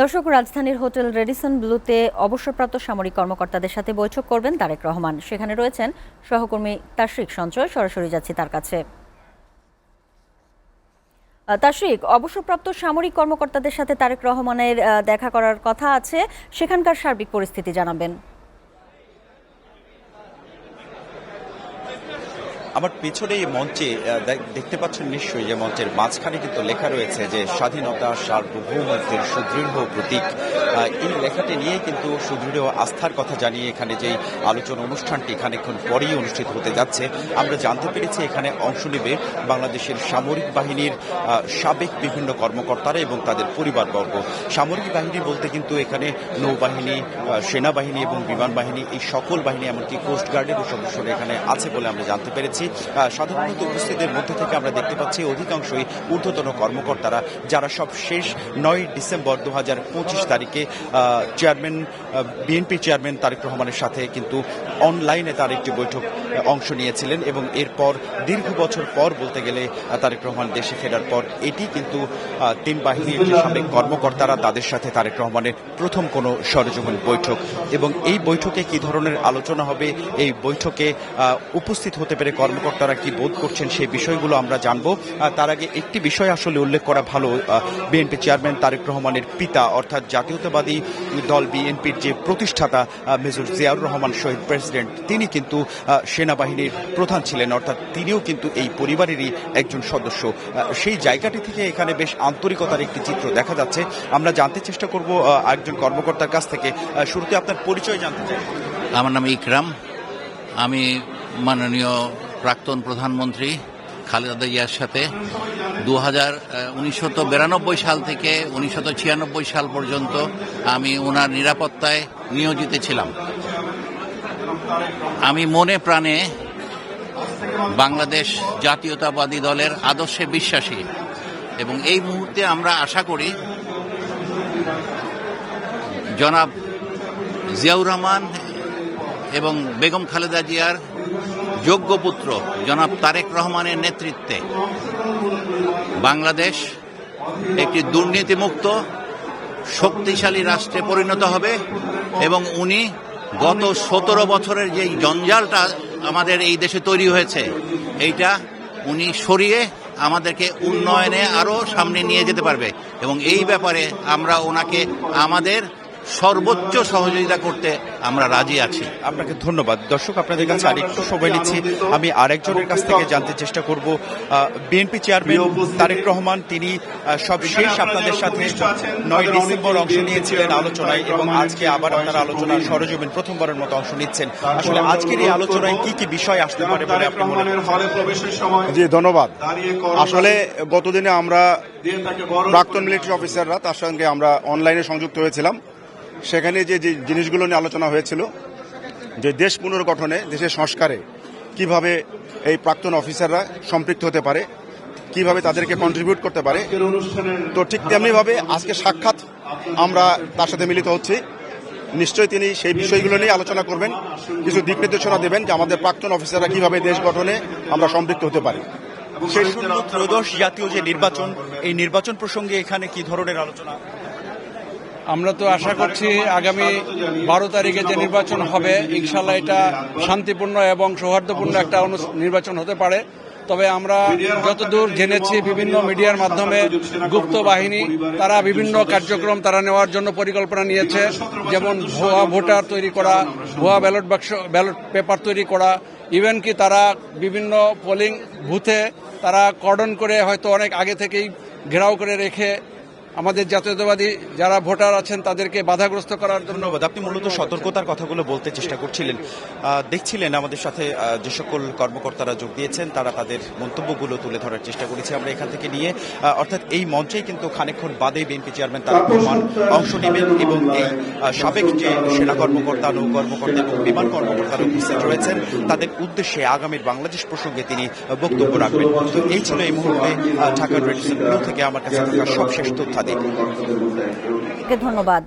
দর্শক, রাজধানীর hotel Radisson ব্লুতে অবসরপ্রাপ্ত সামরিক কর্মকর্তাদের সাথে বৈঠক করবেন তারেক রহমান। সেখানে রয়েছেন সহকর্মী তাশরিক সঞ্চয়। সরাসরি যাচ্ছি তার কাছে। তাশরিক, অবসরপ্রাপ্ত সামরিক কর্মকর্তাদের সাথে তারেক রহমানের দেখা করার কথা আছে, সেখানকার সার্বিক পরিস্থিতি জানাবেন। আমার পেছনে এই মঞ্চে দেখতে পাচ্ছেন নিশ্চয়ই, যে মঞ্চের মাঝখানে কিন্তু লেখা রয়েছে যে স্বাধীনতা সার্বভৌমত্বের সুদৃঢ় প্রতীক। এই লেখাটি নিয়ে কিন্তু সুদৃঢ় আস্থার কথা জানিয়ে এখানে যেই আলোচনা অনুষ্ঠানটি খানিকক্ষণ পরেই অনুষ্ঠিত হতে যাচ্ছে, আমরা জানতে পেরেছি এখানে অংশ নেবে বাংলাদেশের সামরিক বাহিনীর সাবেক বিভিন্ন কর্মকর্তারা এবং তাদের পরিবারবর্গ। সামরিক বাহিনী বলতে কিন্তু এখানে নৌবাহিনী, সেনাবাহিনী এবং বিমান বাহিনী, এই সকল বাহিনী, এমনকি কোস্টগার্ডেরও সদস্যরা এখানে আছে বলে আমরা জানতে পেরেছি। সাধারণত উপস্থিতদের মধ্যে থেকে আমরা দেখতে পাচ্ছি অধিকাংশই ঊর্ধ্বতন কর্মকর্তারা, যারা সব শেষ 9 ডিসেম্বর 2025 তারিখে বিএনপি চেয়ারম্যান তারেক রহমানের সাথে কিন্তু অনলাইনে তার একটি বৈঠক অংশ নিয়েছিলেন এবং এরপর দীর্ঘ বছর পর বলতে গেলে তারেক রহমান দেশে ফেরার পর এটি কিন্তু তিন বাহিনীর যে সাবেক কর্মকর্তারা, তাদের সাথে তারেক রহমানের প্রথম কোনো সরেজমিন বৈঠক। এবং এই বৈঠকে কি ধরনের আলোচনা হবে, এই বৈঠকে উপস্থিত হতে পেরে কর্মকর্তারা কি বোধ করছেন, সেই বিষয়গুলো আমরা জানবো। তার আগে একটি বিষয় আসলে উল্লেখ করা ভালো, বিএনপি চেয়ারম্যান তারেক রহমানের পিতা অর্থাৎ জাতীয়তাবাদী দল বিএনপির যে প্রতিষ্ঠাতা মেজর জিয়াউর রহমান শহীদ প্রেসিডেন্ট, তিনি কিন্তু সেনাবাহিনীর প্রধান ছিলেন, অর্থাৎ তিনিও কিন্তু এই পরিবারেরই একজন সদস্য। সেই জায়গাটি থেকে এখানে বেশ আন্তরিকতার একটি চিত্র দেখা যাচ্ছে। আমরা জানতে চেষ্টা করব একজন কর্মকর্তার কাছ থেকে। শুরুতে আপনার পরিচয় জানতে চাই। আমার নাম ইকরাম। আমি মাননীয় প্রাক্তন প্রধানমন্ত্রী খালেদা জিয়ার সাথে 1992 সাল থেকে 1996 সাল পর্যন্ত আমি ওনার নিরাপত্তায় নিয়োজিত ছিলাম। আমি মনে প্রাণে বাংলাদেশ জাতীয়তাবাদী দলের আদর্শে বিশ্বাসী এবং এই মুহূর্তে আমরা আশা করি জনাব জিয়াউর রহমান এবং বেগম খালেদা জিয়ার যোগ্য পুত্র জনাব তারেক রহমানের নেতৃত্বে বাংলাদেশ একটি দুর্নীতিমুক্ত শক্তিশালী রাষ্ট্রে পরিণত হবে এবং উনি গত 17 বছরের যেই জঞ্জালটা আমাদের এই দেশে তৈরি হয়েছে, এইটা উনি সরিয়ে আমাদেরকে উন্নয়নে আরও সামনে নিয়ে যেতে পারবে এবং এই ব্যাপারে আমরা ওনাকে আমাদের সর্বোচ্চ সহযোগিতা করতে আমরা রাজি আছি। আপনাকে ধন্যবাদ। দর্শক, আপনাদের কাছে আরেকটু সময় নিচ্ছি। আমি আরেকজনের কাছ থেকে জানতে চেষ্টা করব। বিএনপি চেয়ারম্যান তারেক রহমান, তিনি সবশেষ আপনাদের সাথে 9 ডিসেম্বর অংশ নিয়েছিলেন আলোচনায় এবং আজকে আবার আপনারা আলোচনার সরেজমিন প্রথমবারের মতো অংশ নিচ্ছেন। আসলে আজকের এই আলোচনায় কি কি বিষয় আসতে পারে বলে আপনি মনে করেন? জি, ধন্যবাদ। আসলে গতদিনে আমরা প্রাক্তন মিলিটারি অফিসাররা, তার সঙ্গে আমরা অনলাইনে সংযুক্ত হয়েছিলাম। সেখানে যে জিনিসগুলো নিয়ে আলোচনা হয়েছিল, যে দেশ পুনর্গঠনে, দেশের সংস্কারে কিভাবে এই প্রাক্তন অফিসাররা সম্পৃক্ত হতে পারে, কিভাবে তাদেরকে কন্ট্রিবিউট করতে পারে, তো ঠিক তেমনিভাবে আজকে সাক্ষাৎ আমরা তার সাথে মিলিত হচ্ছি। নিশ্চয়ই তিনি সেই বিষয়গুলো নিয়ে আলোচনা করবেন, কিছু দিক নির্দেশনা দেবেন যে আমাদের প্রাক্তন অফিসাররা কিভাবে দেশ গঠনে আমরা সম্পৃক্ত হতে পারি। সেই ত্রয়োদশ জাতীয় যে নির্বাচন, এই নির্বাচন প্রসঙ্গে এখানে কি ধরনের আলোচনা? আমরা তো আশা করছি আগামী 12 তারিখে যে নির্বাচন হবে, ইনশাল্লাহ এটা শান্তিপূর্ণ এবং সৌহার্দ্যপূর্ণ একটা নির্বাচন হতে পারে। তবে আমরা যতদূর জেনেছি বিভিন্ন মিডিয়ার মাধ্যমে গুপ্ত বাহিনী তারা বিভিন্ন কার্যক্রম তারা নেওয়ার জন্য পরিকল্পনা নিয়েছে, যেমন ভুয়া ভোটার তৈরি করা, ভুয়া ব্যালট পেপার তৈরি করা, ইভেন কি তারা বিভিন্ন পোলিং বুথে তারা কর্ডন করে হয়তো অনেক আগে থেকেই ঘেরাও করে রেখে আমাদের জাতীয়তাবাদী যারা ভোটার আছেন তাদেরকে বাধাগ্রস্ত করার জন্য। ধন্যবাদ। আপনি মূলত সতর্কতার কথাগুলো বলতে চেষ্টা করছিলেন। দেখছিলেন আমাদের সাথে যে সকল কর্মকর্তারা যোগ দিয়েছেন, তারা তাদের মন্তব্যগুলো তুলে ধরার চেষ্টা করেছে আমরা এখান থেকে নিয়ে। অর্থাৎ এই মঞ্চেই কিন্তু খানিকক্ষণ বাদে বিএনপি চেয়ারম্যান তারেক রহমান অংশ নেবেন এবং এই সাবেক যে সেনা কর্মকর্তা, নৌ কর্মকর্তা এবং বিমান কর্মকর্তারা উপস্থিত রয়েছেন, তাদের উদ্দেশ্যে আগামীর বাংলাদেশ প্রসঙ্গে তিনি বক্তব্য রাখবেন। তো এই ছিল এই মুহূর্তে ঢাকার রেডিসন ব্লু থেকে আমার কাছে থাকা সবশেষ তথ্য। ধন্যবাদ।